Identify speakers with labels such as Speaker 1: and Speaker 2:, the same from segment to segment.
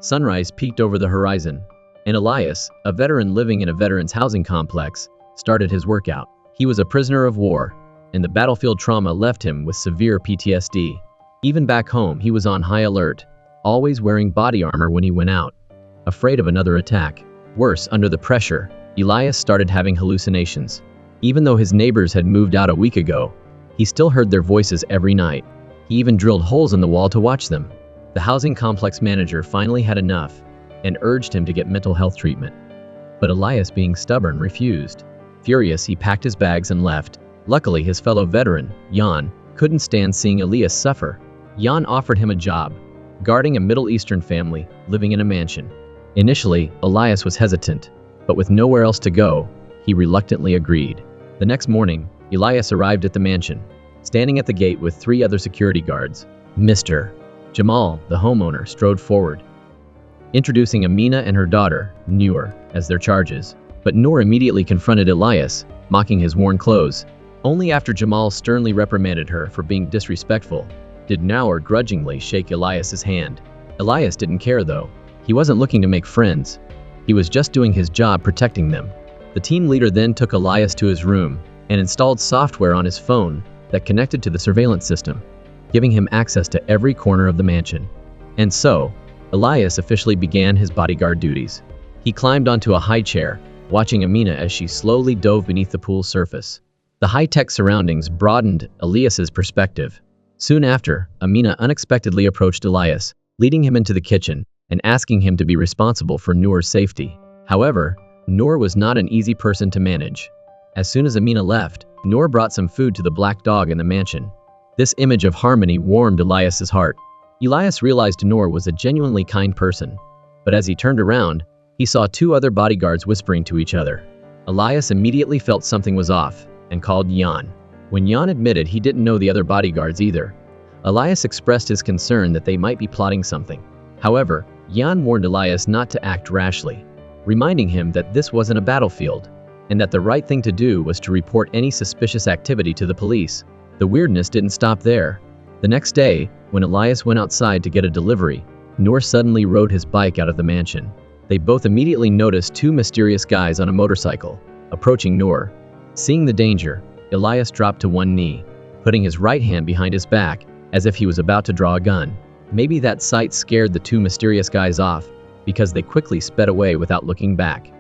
Speaker 1: Sunrise peeked over the horizon, and Elias, a veteran living in a veterans housing complex, started his workout. He was a prisoner of war, and the battlefield trauma left him with severe PTSD. Even back home, he was on high alert, always wearing body armor when he went out, afraid of another attack. Worse, under the pressure, Elias started having hallucinations. Even though his neighbors had moved out a week ago, he still heard their voices every night. He even drilled holes in the wall to watch them. The housing complex manager finally had enough and urged him to get mental health treatment. But Elias, being stubborn, refused. Furious, he packed his bags and left. Luckily, his fellow veteran, Jan, couldn't stand seeing Elias suffer. Jan offered him a job, guarding a Middle Eastern family living in a mansion. Initially, Elias was hesitant, but with nowhere else to go, he reluctantly agreed. The next morning, Elias arrived at the mansion, standing at the gate with 3 other security guards. Mr. Jamal, the homeowner, strode forward, introducing Amina and her daughter, Nour, as their charges. But Nour immediately confronted Elias, mocking his worn clothes. Only after Jamal sternly reprimanded her for being disrespectful did Nour grudgingly shake Elias's hand. Elias didn't care though. He wasn't looking to make friends. He was just doing his job protecting them. The team leader then took Elias to his room and installed software on his phone that connected to the surveillance system, giving him access to every corner of the mansion. And so, Elias officially began his bodyguard duties. He climbed onto a high chair, watching Amina as she slowly dove beneath the pool's surface. The high-tech surroundings broadened Elias's perspective. Soon after, Amina unexpectedly approached Elias, leading him into the kitchen and asking him to be responsible for Nour's safety. However, Nour was not an easy person to manage. As soon as Amina left, Nour brought some food to the black dog in the mansion. This image of harmony warmed Elias's heart. Elias realized Nour was a genuinely kind person, but as he turned around, he saw 2 other bodyguards whispering to each other. Elias immediately felt something was off and called Jan. When Jan admitted he didn't know the other bodyguards either, Elias expressed his concern that they might be plotting something. However, Jan warned Elias not to act rashly, reminding him that this wasn't a battlefield, and that the right thing to do was to report any suspicious activity to the police. The weirdness didn't stop there. The next day, when Elias went outside to get a delivery, Nour suddenly rode his bike out of the mansion. They both immediately noticed 2 mysterious guys on a motorcycle, approaching Nour. Seeing the danger, Elias dropped to one knee, putting his right hand behind his back, as if he was about to draw a gun. Maybe that sight scared the 2 mysterious guys off, because they quickly sped away without looking back.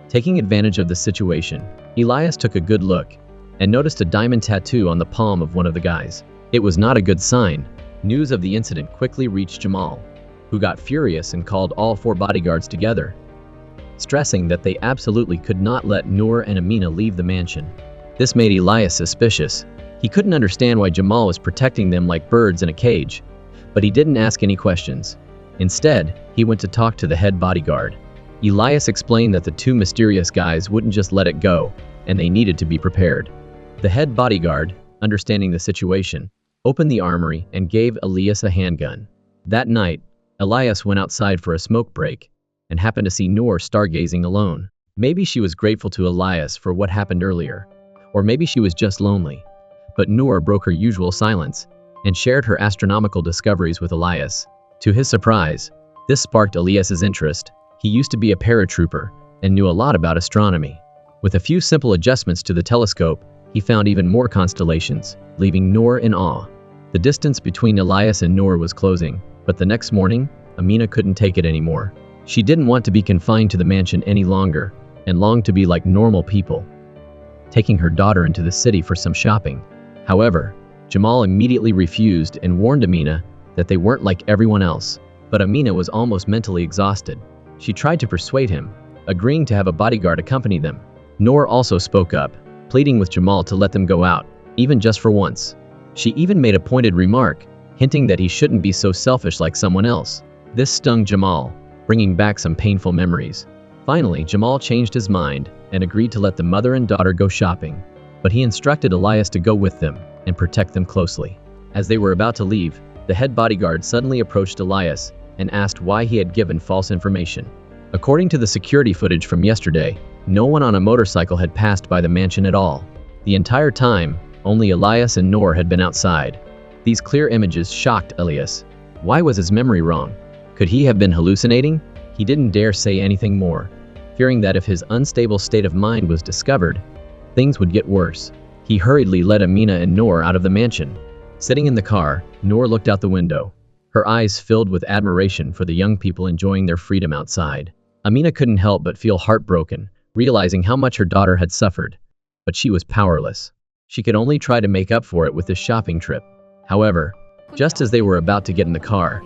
Speaker 1: Taking advantage of the situation, Elias took a good look, and noticed a diamond tattoo on the palm of one of the guys. It was not a good sign. News of the incident quickly reached Jamal, who got furious and called all 4 bodyguards together, stressing that they absolutely could not let Nour and Amina leave the mansion. This made Elias suspicious. He couldn't understand why Jamal was protecting them like birds in a cage, but he didn't ask any questions. Instead, he went to talk to the head bodyguard. Elias explained that the 2 mysterious guys wouldn't just let it go, and they needed to be prepared. The head bodyguard, understanding the situation, opened the armory and gave Elias a handgun. That night, Elias went outside for a smoke break and happened to see Nour stargazing alone. Maybe she was grateful to Elias for what happened earlier, or maybe she was just lonely. But Nour broke her usual silence and shared her astronomical discoveries with Elias. To his surprise, this sparked Elias's interest. He used to be a paratrooper and knew a lot about astronomy. With a few simple adjustments to the telescope, he found even more constellations, leaving Nour in awe. The distance between Elias and Nour was closing, but the next morning, Amina couldn't take it anymore. She didn't want to be confined to the mansion any longer, and longed to be like normal people, taking her daughter into the city for some shopping. However, Jamal immediately refused and warned Amina that they weren't like everyone else. But Amina was almost mentally exhausted. She tried to persuade him, agreeing to have a bodyguard accompany them. Nour also spoke up, pleading with Jamal to let them go out, even just for once. She even made a pointed remark, hinting that he shouldn't be so selfish like someone else. This stung Jamal, bringing back some painful memories. Finally, Jamal changed his mind and agreed to let the mother and daughter go shopping, but he instructed Elias to go with them and protect them closely. As they were about to leave, the head bodyguard suddenly approached Elias and asked why he had given false information. According to the security footage from yesterday, no one on a motorcycle had passed by the mansion at all. The entire time, only Elias and Nour had been outside. These clear images shocked Elias. Why was his memory wrong? Could he have been hallucinating? He didn't dare say anything more, fearing that if his unstable state of mind was discovered, things would get worse. He hurriedly led Amina and Nour out of the mansion. Sitting in the car, Nour looked out the window, her eyes filled with admiration for the young people enjoying their freedom outside. Amina couldn't help but feel heartbroken, realizing how much her daughter had suffered. But she was powerless. She could only try to make up for it with this shopping trip. However, just as they were about to get in the car,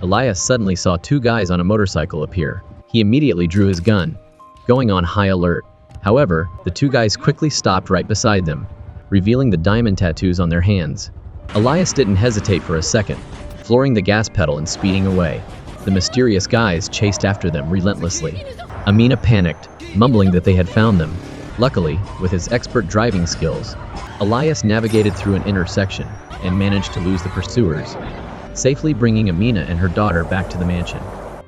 Speaker 1: Elias suddenly saw two guys on a motorcycle appear. He immediately drew his gun, going on high alert. However, the two guys quickly stopped right beside them, revealing the diamond tattoos on their hands. Elias didn't hesitate for a second, flooring the gas pedal and speeding away. The mysterious guys chased after them relentlessly. Amina panicked, mumbling that they had found them. Luckily, with his expert driving skills, Elias navigated through an intersection and managed to lose the pursuers, safely bringing Amina and her daughter back to the mansion.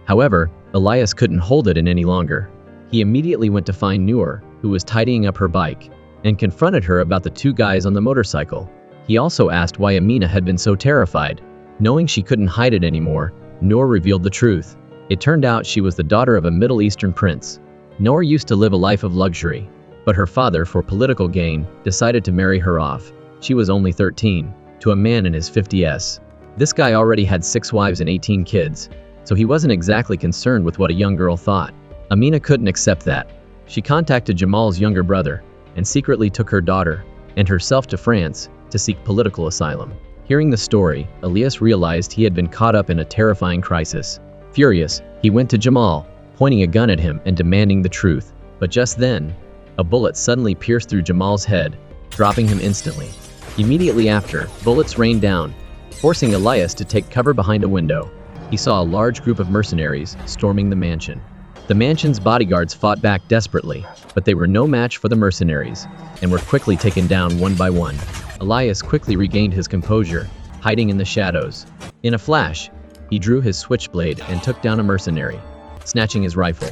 Speaker 1: However, Elias couldn't hold it in any longer. He immediately went to find Nour, who was tidying up her bike, and confronted her about the two guys on the motorcycle. He also asked why Amina had been so terrified. Knowing she couldn't hide it anymore, Nour revealed the truth. It turned out she was the daughter of a Middle Eastern prince. Nour used to live a life of luxury, but her father, for political gain, decided to marry her off. She was only 13, to a man in his 50s. This guy already had 6 wives and 18 kids, so he wasn't exactly concerned with what a young girl thought. Amina couldn't accept that. She contacted Jamal's younger brother and secretly took her daughter and herself to France to seek political asylum. Hearing the story, Elias realized he had been caught up in a terrifying crisis. Furious, he went to Jamal, pointing a gun at him and demanding the truth. But just then, a bullet suddenly pierced through Jamal's head, dropping him instantly. Immediately after, bullets rained down, forcing Elias to take cover behind a window. He saw a large group of mercenaries storming the mansion. The mansion's bodyguards fought back desperately, but they were no match for the mercenaries, and were quickly taken down one by one. Elias quickly regained his composure, hiding in the shadows. In a flash, he drew his switchblade and took down a mercenary, snatching his rifle.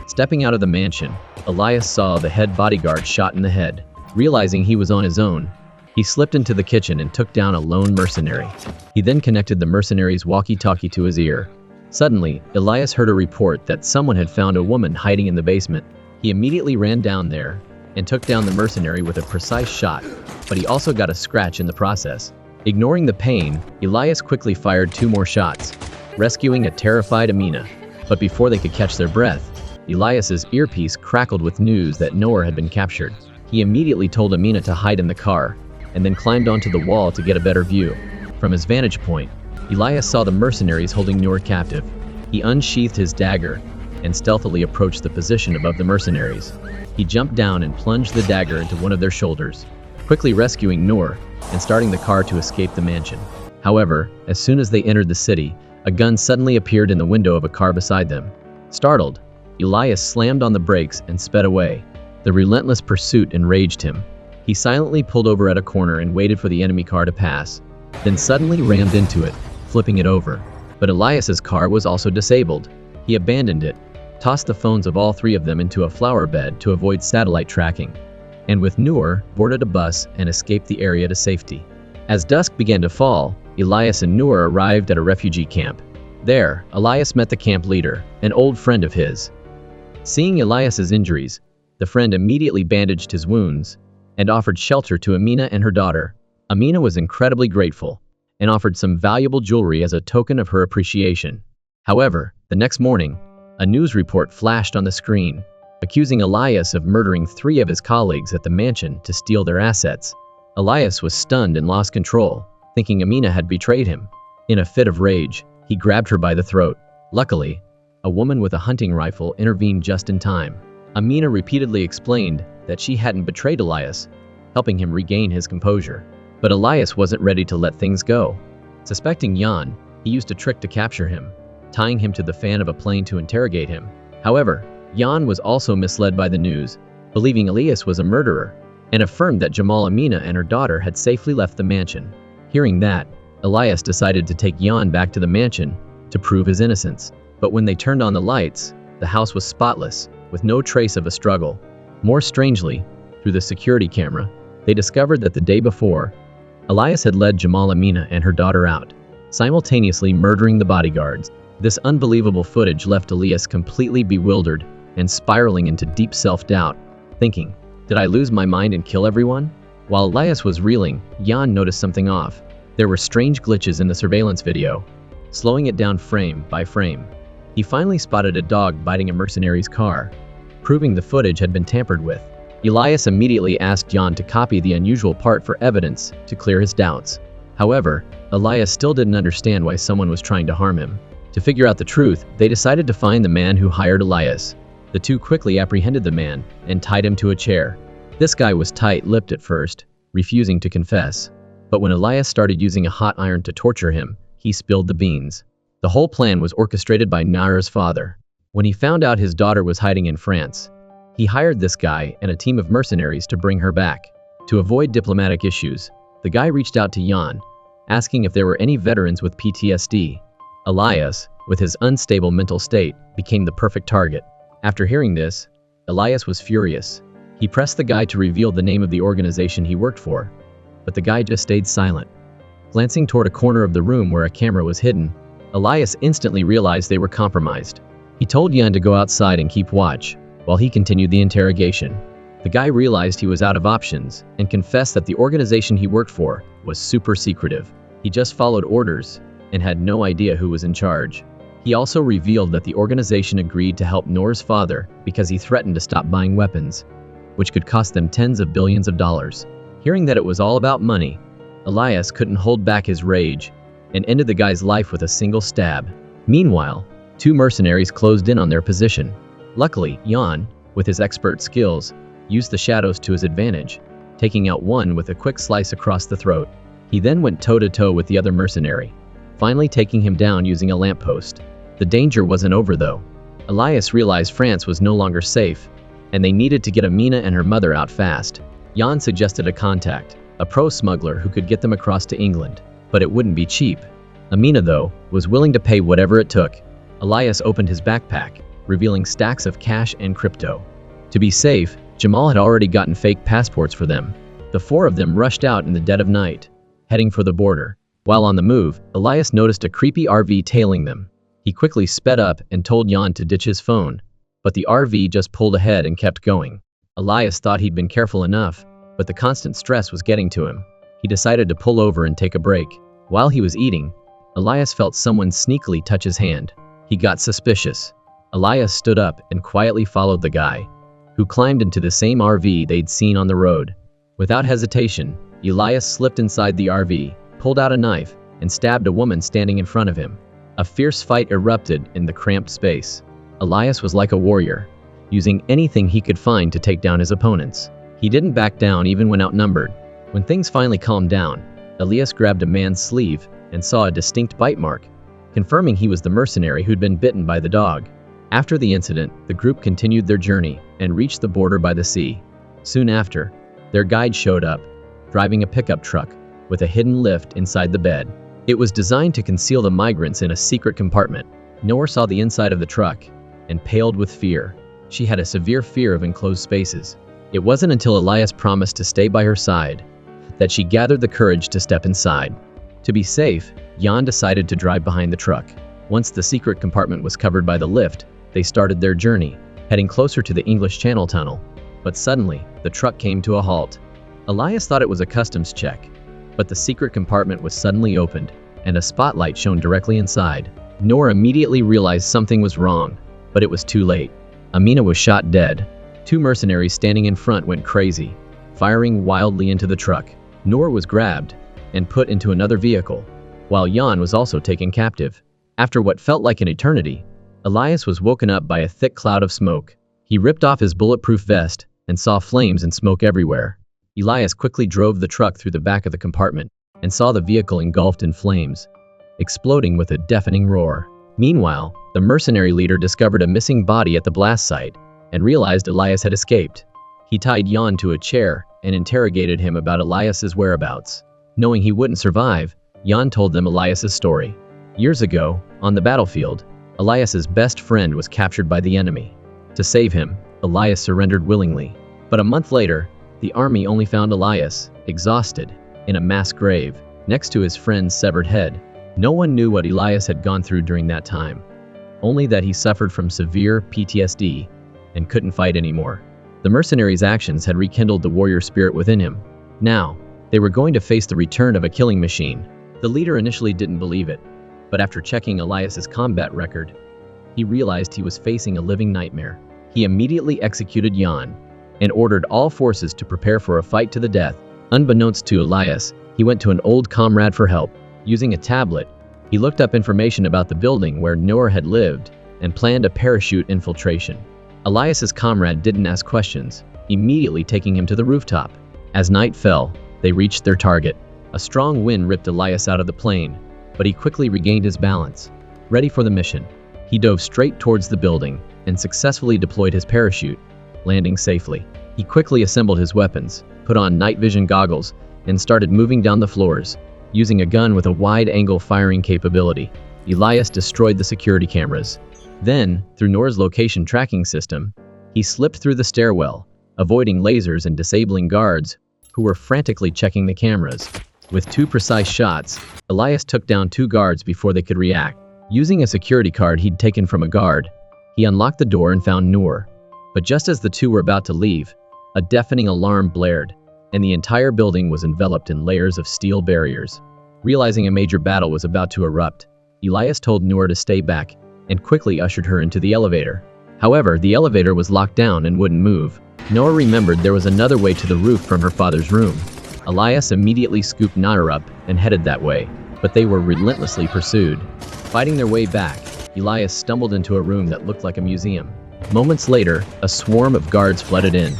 Speaker 1: Stepping out of the mansion, Elias saw the head bodyguard shot in the head. Realizing he was on his own, he slipped into the kitchen and took down a lone mercenary. He then connected the mercenary's walkie-talkie to his ear. Suddenly, Elias heard a report that someone had found a woman hiding in the basement. He immediately ran down there and took down the mercenary with a precise shot, but he also got a scratch in the process. Ignoring the pain, Elias quickly fired 2 more shots, rescuing a terrified Amina. But before they could catch their breath, Elias's earpiece crackled with news that Nour had been captured. He immediately told Amina to hide in the car, and then climbed onto the wall to get a better view. From his vantage point, Elias saw the mercenaries holding Nour captive. He unsheathed his dagger and stealthily approached the position above the mercenaries. He jumped down and plunged the dagger into one of their shoulders, quickly rescuing Nour and starting the car to escape the mansion. However, as soon as they entered the city, a gun suddenly appeared in the window of a car beside them. Startled, Elias slammed on the brakes and sped away. The relentless pursuit enraged him. He silently pulled over at a corner and waited for the enemy car to pass, then suddenly rammed into it, flipping it over. But Elias's car was also disabled. He abandoned it, tossed the phones of all 3 of them into a flower bed to avoid satellite tracking, and with Nour, boarded a bus and escaped the area to safety. As dusk began to fall, Elias and Nour arrived at a refugee camp. There, Elias met the camp leader, an old friend of his. Seeing Elias's injuries, the friend immediately bandaged his wounds and offered shelter to Amina and her daughter. Amina was incredibly grateful and offered some valuable jewelry as a token of her appreciation. However, the next morning, a news report flashed on the screen, accusing Elias of murdering 3 of his colleagues at the mansion to steal their assets. Elias was stunned and lost control, thinking Amina had betrayed him. In a fit of rage, he grabbed her by the throat. Luckily, a woman with a hunting rifle intervened just in time. Amina repeatedly explained that she hadn't betrayed Elias, helping him regain his composure. But Elias wasn't ready to let things go. Suspecting Jan, he used a trick to capture him, tying him to the fan of a plane to interrogate him. However, Jan was also misled by the news, believing Elias was a murderer, and affirmed that Jamal, Amina, and her daughter had safely left the mansion. Hearing that, Elias decided to take Jan back to the mansion to prove his innocence. But when they turned on the lights, the house was spotless, with no trace of a struggle. More strangely, through the security camera, they discovered that the day before, Elias had led Jamal, Amina, and her daughter out, simultaneously murdering the bodyguards. This unbelievable footage left Elias completely bewildered and spiraling into deep self-doubt, thinking, "Did I lose my mind and kill everyone?" While Elias was reeling, Jan noticed something off. There were strange glitches in the surveillance video, slowing it down frame by frame. He finally spotted a dog biting a mercenary's car, proving the footage had been tampered with. Elias immediately asked Jan to copy the unusual part for evidence to clear his doubts. However, Elias still didn't understand why someone was trying to harm him. To figure out the truth, they decided to find the man who hired Elias. The two quickly apprehended the man and tied him to a chair. This guy was tight-lipped at first, refusing to confess. But when Elias started using a hot iron to torture him, he spilled the beans. The whole plan was orchestrated by Nour's father. When he found out his daughter was hiding in France, he hired this guy and a team of mercenaries to bring her back. To avoid diplomatic issues, the guy reached out to Jan, asking if there were any veterans with PTSD. Elias, with his unstable mental state, became the perfect target. After hearing this, Elias was furious. He pressed the guy to reveal the name of the organization he worked for, but the guy just stayed silent. Glancing toward a corner of the room where a camera was hidden, Elias instantly realized they were compromised. He told Jan to go outside and keep watch, while he continued the interrogation. The guy realized he was out of options and confessed that the organization he worked for was super secretive. He just followed orders and had no idea who was in charge. He also revealed that the organization agreed to help Nour's father because he threatened to stop buying weapons, which could cost them tens of billions of dollars. Hearing that it was all about money, Elias couldn't hold back his rage and ended the guy's life with a single stab. Meanwhile, two mercenaries closed in on their position. Luckily, Jan, with his expert skills, used the shadows to his advantage, taking out one with a quick slice across the throat. He then went toe-to-toe with the other mercenary, finally taking him down using a lamppost. The danger wasn't over though. Elias realized France was no longer safe, and they needed to get Amina and her mother out fast. Jan suggested a contact, a pro-smuggler who could get them across to England, but it wouldn't be cheap. Amina, though, was willing to pay whatever it took. Elias opened his backpack, revealing stacks of cash and crypto. To be safe, Jamal had already gotten fake passports for them. The four of them rushed out in the dead of night, heading for the border. While on the move, Elias noticed a creepy RV tailing them. He quickly sped up and told Jan to ditch his phone, but the RV just pulled ahead and kept going. Elias thought he'd been careful enough, but the constant stress was getting to him. He decided to pull over and take a break. While he was eating, Elias felt someone sneakily touch his hand. He got suspicious. Elias stood up and quietly followed the guy, who climbed into the same RV they'd seen on the road. Without hesitation, Elias slipped inside the RV, pulled out a knife, and stabbed a woman standing in front of him. A fierce fight erupted in the cramped space. Elias was like a warrior, using anything he could find to take down his opponents. He didn't back down even when outnumbered. When things finally calmed down, Elias grabbed a man's sleeve and saw a distinct bite mark, confirming he was the mercenary who'd been bitten by the dog. After the incident, the group continued their journey and reached the border by the sea. Soon after, their guide showed up, driving a pickup truck with a hidden lift inside the bed. It was designed to conceal the migrants in a secret compartment. Nour saw the inside of the truck and paled with fear. She had a severe fear of enclosed spaces. It wasn't until Elias promised to stay by her side that she gathered the courage to step inside. To be safe, Jan decided to drive behind the truck. Once the secret compartment was covered by the lift, they started their journey, heading closer to the English Channel tunnel. But suddenly, the truck came to a halt. Elias thought it was a customs check, but the secret compartment was suddenly opened, and a spotlight shone directly inside. Nour immediately realized something was wrong, but it was too late. Amina was shot dead. Two mercenaries standing in front went crazy, firing wildly into the truck. Nour was grabbed and put into another vehicle, while Jan was also taken captive. After what felt like an eternity, Elias was woken up by a thick cloud of smoke. He ripped off his bulletproof vest and saw flames and smoke everywhere. Elias quickly drove the truck through the back of the compartment and saw the vehicle engulfed in flames, exploding with a deafening roar. Meanwhile, the mercenary leader discovered a missing body at the blast site and realized Elias had escaped. He tied Jan to a chair and interrogated him about Elias's whereabouts. Knowing he wouldn't survive, Jan told them Elias's story. Years ago, on the battlefield, Elias's best friend was captured by the enemy. To save him, Elias surrendered willingly. But a month later, the army only found Elias, exhausted, in a mass grave, next to his friend's severed head. No one knew what Elias had gone through during that time, only that he suffered from severe PTSD and couldn't fight anymore. The mercenaries' actions had rekindled the warrior spirit within him. Now, they were going to face the return of a killing machine. The leader initially didn't believe it, but after checking Elias's combat record, he realized he was facing a living nightmare. He immediately executed Jan and ordered all forces to prepare for a fight to the death. Unbeknownst to Elias, he went to an old comrade for help. Using a tablet, he looked up information about the building where Nour had lived and planned a parachute infiltration. Elias's comrade didn't ask questions, immediately taking him to the rooftop. As night fell, they reached their target. A strong wind ripped Elias out of the plane, but he quickly regained his balance. Ready for the mission, he dove straight towards the building and successfully deployed his parachute, landing safely. He quickly assembled his weapons, put on night vision goggles, and started moving down the floors. Using a gun with a wide-angle firing capability, Elias destroyed the security cameras. Then, through Nour's location tracking system, he slipped through the stairwell, avoiding lasers and disabling guards who were frantically checking the cameras. With 2 precise shots, Elias took down 2 guards before they could react. Using a security card he'd taken from a guard, he unlocked the door and found Nour. But just as the 2 were about to leave, a deafening alarm blared, and the entire building was enveloped in layers of steel barriers. Realizing a major battle was about to erupt, Elias told Nour to stay back and quickly ushered her into the elevator. However, the elevator was locked down and wouldn't move. Nour remembered there was another way to the roof from her father's room. Elias immediately scooped Nour up and headed that way, but they were relentlessly pursued. Fighting their way back, Elias stumbled into a room that looked like a museum. Moments later, a swarm of guards flooded in.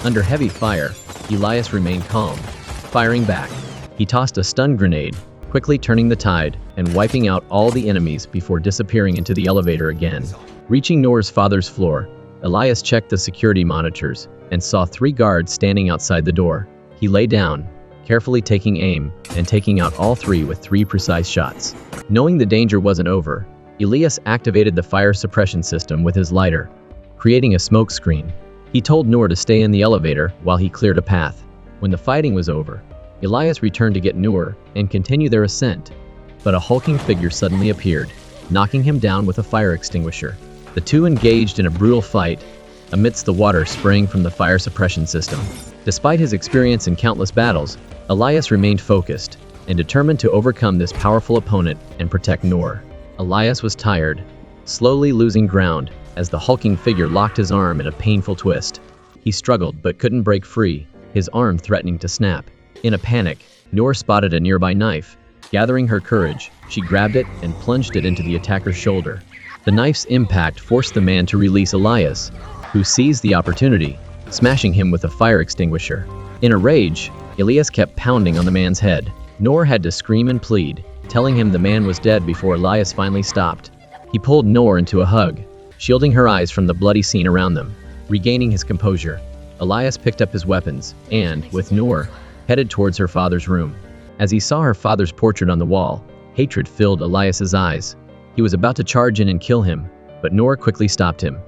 Speaker 1: Under heavy fire, Elias remained calm, firing back. He tossed a stun grenade, quickly turning the tide and wiping out all the enemies before disappearing into the elevator again. Reaching Nour's father's floor, Elias checked the security monitors and saw 3 guards standing outside the door. He lay down, carefully taking aim and taking out all 3 with 3 precise shots. Knowing the danger wasn't over, Elias activated the fire suppression system with his lighter, creating a smoke screen. He told Nour to stay in the elevator while he cleared a path. When the fighting was over, Elias returned to get Nour and continue their ascent, but a hulking figure suddenly appeared, knocking him down with a fire extinguisher. The 2 engaged in a brutal fight amidst the water spraying from the fire suppression system. Despite his experience in countless battles, Elias remained focused and determined to overcome this powerful opponent and protect Nour. Elias was tired, slowly losing ground as the hulking figure locked his arm in a painful twist. He struggled but couldn't break free, his arm threatening to snap. In a panic, Nour spotted a nearby knife. Gathering her courage, she grabbed it and plunged it into the attacker's shoulder. The knife's impact forced the man to release Elias, who seized the opportunity, smashing him with a fire extinguisher. In a rage, Elias kept pounding on the man's head. Nour had to scream and plead, telling him the man was dead before Elias finally stopped. He pulled Nour into a hug, shielding her eyes from the bloody scene around them. Regaining his composure, Elias picked up his weapons and, with Nour, headed towards her father's room. As he saw her father's portrait on the wall, hatred filled Elias's eyes. He was about to charge in and kill him, but Nour quickly stopped him,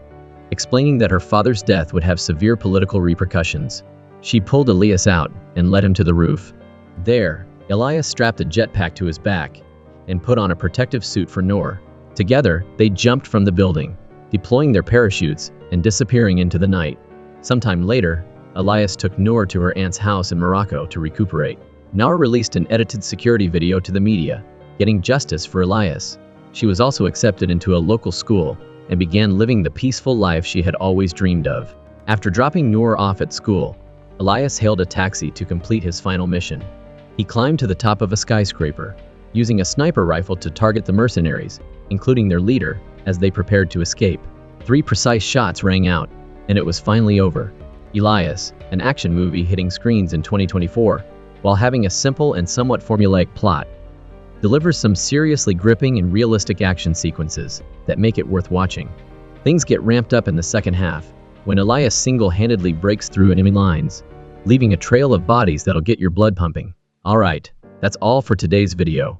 Speaker 1: explaining that her father's death would have severe political repercussions. She pulled Elias out and led him to the roof. There, Elias strapped a jetpack to his back and put on a protective suit for Nour. Together, they jumped from the building, deploying their parachutes and disappearing into the night. Sometime later, Elias took Nour to her aunt's house in Morocco to recuperate. Nour released an edited security video to the media, getting justice for Elias. She was also accepted into a local school and began living the peaceful life she had always dreamed of. After dropping Nour off at school, Elias hailed a taxi to complete his final mission. He climbed to the top of a skyscraper, using a sniper rifle to target the mercenaries, including their leader, as they prepared to escape. 3 precise shots rang out, and it was finally over. Elias, an action movie hitting screens in 2024, while having a simple and somewhat formulaic plot, delivers some seriously gripping and realistic action sequences that make it worth watching. Things get ramped up in the second half, when Elias single-handedly breaks through enemy lines, leaving a trail of bodies that'll get your blood pumping. Alright, that's all for today's video.